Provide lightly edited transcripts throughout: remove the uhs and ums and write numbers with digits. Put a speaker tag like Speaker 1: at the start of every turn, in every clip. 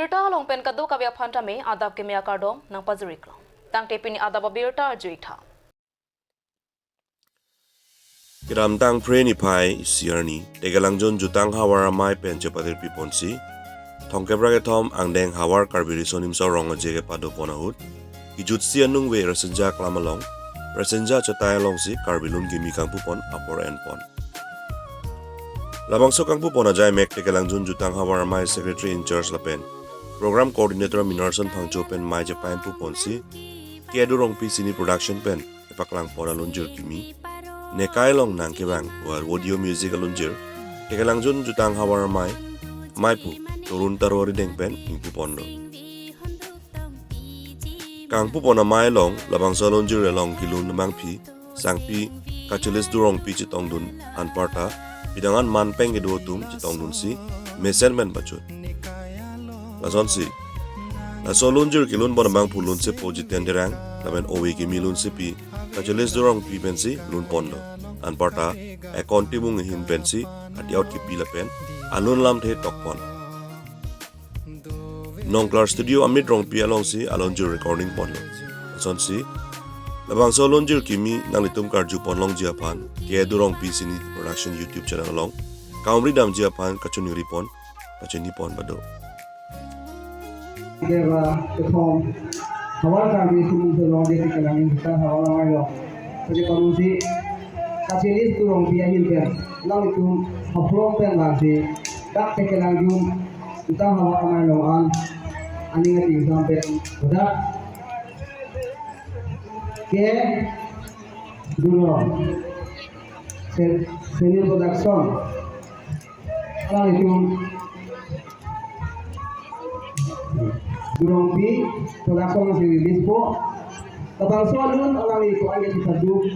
Speaker 1: Birta long pen kadu kavya phanta me adab ke mea kardom nang pazurik long. Tang tepini adab birta juitha.
Speaker 2: Kiram tang preni pai siarni tegalangjon jutang hawara mai pen chepatir piponsi thongkebra ke thom angdeng hawar karbiri sonim so rong jege pado ponahut kijut si anung we rasenja klamalong rasenja chotai long si karbilun gimi kang pupon apor en pon labang so kang pupon ajai mek tegalangjun jutang hawara mai secretary in charge lapen program coordinator minarson phangcho pen mai je paim puponsi kedu rong pi sini production pen epaklang pona lunjur kimi Nekai long nang kebang war audio music alunjir tegalangjun jutang hawar mai pu turun tarori deng pen ingpu pondo kang pu pona mai long labang salunjir long kilun namang pi sangpi kachulis durong pi chitong dun anparta bidangan manpeng ke tum chitong dun si measurement bachut lason si la salunjir kilun bonamang pulun se pojiten derang laben owe ki milun si pi kachulis durong pi pensi lun pondo anparta akonti mung hin pensi adiaut ki pila pen alun lam the tokpon nongklar studio amit rong pi along si alonjur recording pon son si labang so lonjur kimi nanglitum karju pon long jiapan ke durong pi sini production youtube channel along kaumri dam jiapan kachunuri pon kachuni pon bado
Speaker 3: Keva ketom hawar kami sumung selong di sekelangin kita hawar ramai lo. Jadi kondisi kasilis turong dia hilper, lang itu haplong pen lagi, tak sekelangin kita hawar ramai lo an, aning ati sampai udah ke dulu senior production, lang itu durong pi production masih rilis po tabang so alun alang itu aja kita du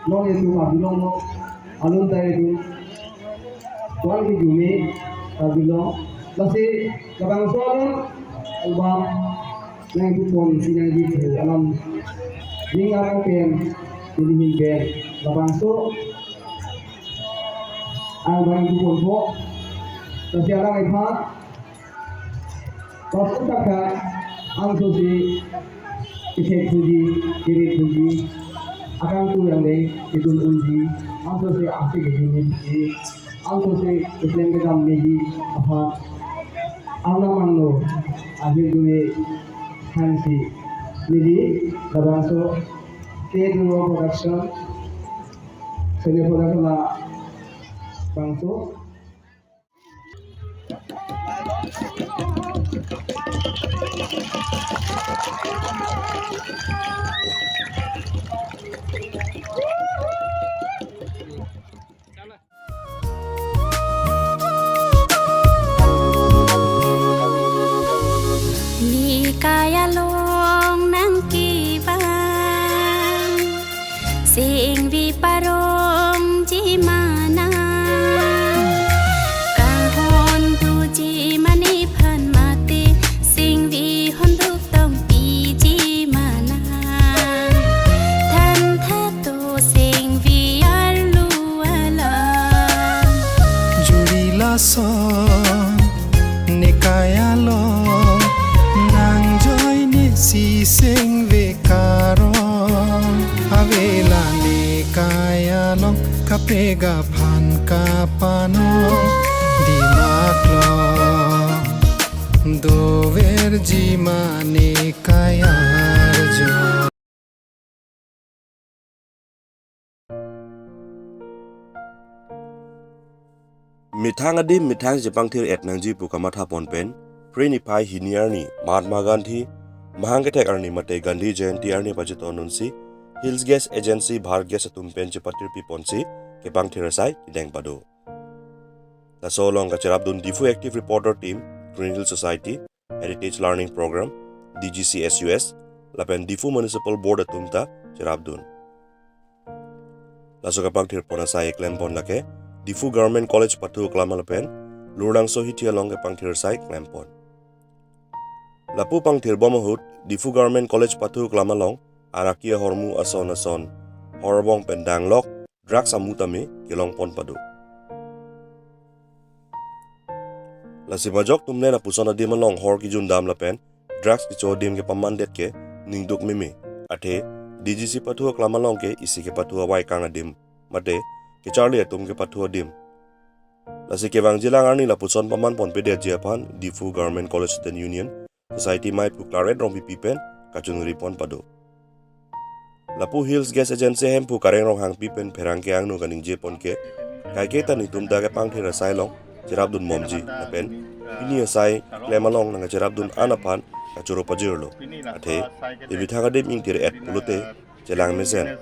Speaker 3: long itu mabilong mo alun tayo itu tuan ki jumi mabilong masih tabang so alun album nang itu pon sinang di alam ninga ko pen dilihin pen tabang so album itu pon po kasi alang ipat Pasal takkan angsusi isek puji kiri puji akan tu yang deh itu puji angsusi asik ini angsusi iseng kita meji apa Allah manglo akhir dunia hansi jadi kabanso kedua production seni production lah bangso
Speaker 4: Kaya long nang kibang sing vi parom ji mana kahon tu ji mani phan mate sing vi hon duk tong pi ji mana than tha to sing vi ar lu ala
Speaker 5: jurila son ne kaya long si sing ve karo avela ne kaya long kapega phan kapano di maklo do verji mane kaya jo
Speaker 2: mithang adi mithang jepang thir et nangji pukamatha ponpen preni pai hiniarni Mahatma Gandhi Mahangketek arni mate Gandhi Jayanti arni pajitonunsi Hills Gas Agency Bharat Gas atumpen chepatir piponsi kepang thirasai ideng pado la solong ka cherabdun Difu Active Reporter Team Green Hill Society Heritage Learning Program DGCSUS lapen Difu Municipal Board atumta cherabdun la so kapang thir ponasai klempon lake Difu Government College patu klamalapen lurdang sohitia long kapang thirsai klempon Lapu pang thirbomahut Difu Government College patu klamalong arakia hormu ason horbong pendanglok drugs amutame kilong pon padu Lasibajok tumne na pusona dim along hor ki jundam lapen drugs ki cho dim ke pamandet ke ningduk mimi athe DGC pathua klamalong ke isi ke pathua wai kanga dim mate ke charlie tum ke pathua dim lasi ke wang jilang arni la puson paman pon pede japan Difu Government College Student Union Society mai pu claret rong pipen kachunuri pon pado Lapu Hills Gas Agency hempu kareng rong hang pipen perang ke ang no ganing jepon ke kai ke tan itum da ke pang thira sailong Jerabdun Momji napen ini asai lemalong nang Jerabdun anapan kachuro pajirlo athe ibithaga dem ing tire et pulute jelang mesen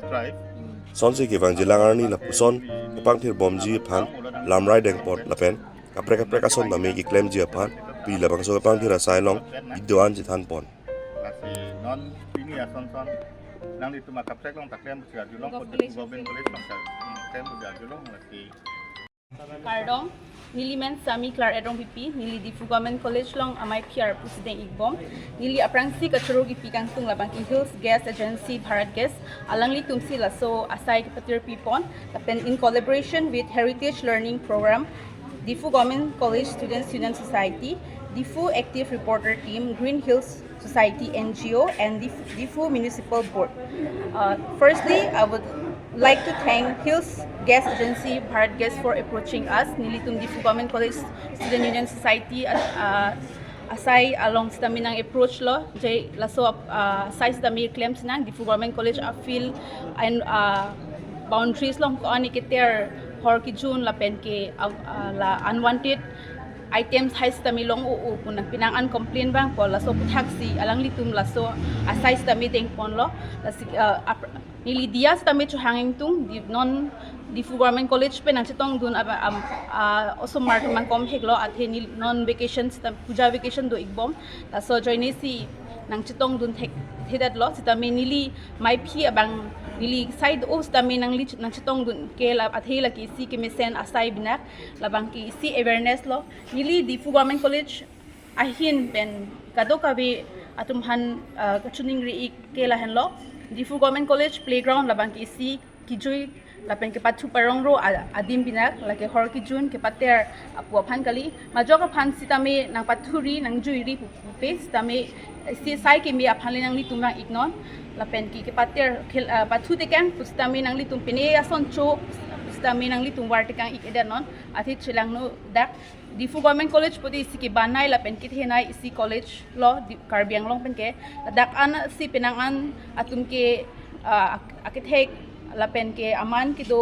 Speaker 2: sonse ke wang jelang arni la puson pang thir bomji phan lamrai deng pot lapen kapre kason da me ki claim ji phan pi la bang so pang thira sailong idwan ji than pon
Speaker 6: non ini ya son nang itu makap long tak klem busia julong ko goben college bang klem busia julong lagi
Speaker 7: Kardong, nili men sami klar edong pipi, nili Difu Government College long amai PR President Igbom, nili aprangsi kachuro ki pikang tung labang Hills Gas Agency Bharat Gas, alangli tumsi laso asai kepatir pipon, tapen in collaboration with Heritage Learning Program, Difu Government College Student Society, Difu Active Reporter Team, Green Hills Society NGO, and Difu Municipal Board. Firstly, I would like to thank Hills Gas Agency Bharat Gas for approaching us. Nilitum Difu Government College Student Union Society asai along stami nang approach lo jay laso size stami claims nang Difu Government College feel and boundaries long ko ani keter hor ki jun la pen ke la unwanted items high stami long u pun pinangan complain bang po laso taxi alang litum laso asai stami deng pon lo nili dia stami chu hanging tung non Difu Government College pe nang chitong dun also mark man kom heklo athe nil non vacation puja vacation do igbom laso join si nang chitong dun hedat lo sitami nili mai phi abang nili side o stami nang chitong dun ke la athe la ki si ke mesen asai binak labang ki si awareness lo nili Difu Government College ahin pen kado kabe atumhan kachuning ri ke la hen lo Difu Government College playground labang ki si kijui lapen ke patu parong ro adim binak lake hor ki jun ke pater apu phan kali majoka phan sitame nang pathuri nang juiri pupe sitame si sai ke mi aphan nang li tumang ignon lapen ki ke pater pathu te kang pustame nang li tum pene ason cho pustame nang li tum war te kang ikedan non athi chilang no dak Difu Government College poti si ke banai lapen ki thenai si college lo Karbiang long pen ke dak an si penangan atum ke akithek lapen ke aman kido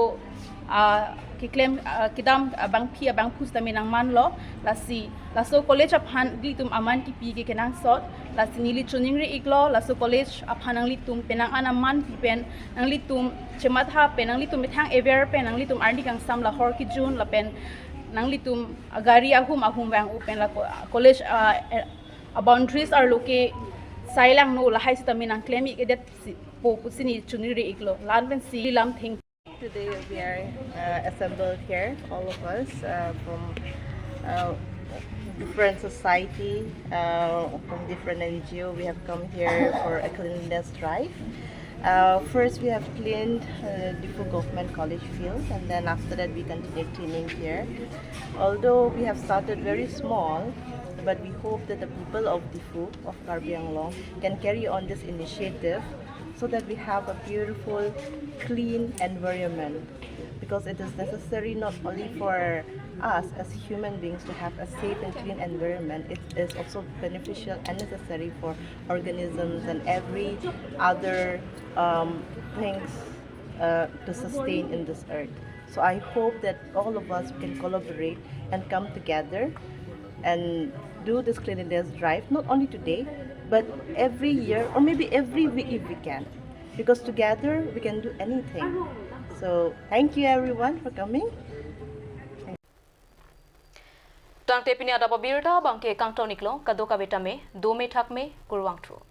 Speaker 7: ki claim kidam bang phi bang phus tami nang man lo laso college aphan litum aman ki pi ke kenang sot lasi nili chuning ri iglo laso college aphan ang litum penang anaman pi pen ang litum chematha pen ang litum mithang aware pen ang litum ardi kang sam la hor ki jun lapen nang litum agari ahum bang open la college boundaries are loke sailang no la high stami nang claim ke det po pusini chuniri iglo lanven si lam thing.
Speaker 8: Today we are assembled here, all of us from different society, from different NGO. We have come here for a cleanliness drive. First we have cleaned Difu Government College field, and then after that we continue cleaning here. Although we have started very small, but we hope that the people of Difu, of Karbiang Long, can carry on this initiative so that we have a beautiful, clean environment. Because it is necessary not only for us as human beings to have a safe and clean environment, it is also beneficial and necessary for organisms and every other things to sustain in this earth. So I hope that all of us can collaborate and come together and do this cleanliness drive, not only today, but every year or maybe every week if we can, because together we can do anything. So thank you everyone for coming.
Speaker 1: Tang tepini ada pabirta bangke kang toniklo kadoka betame 2 me thak me kurwang thro.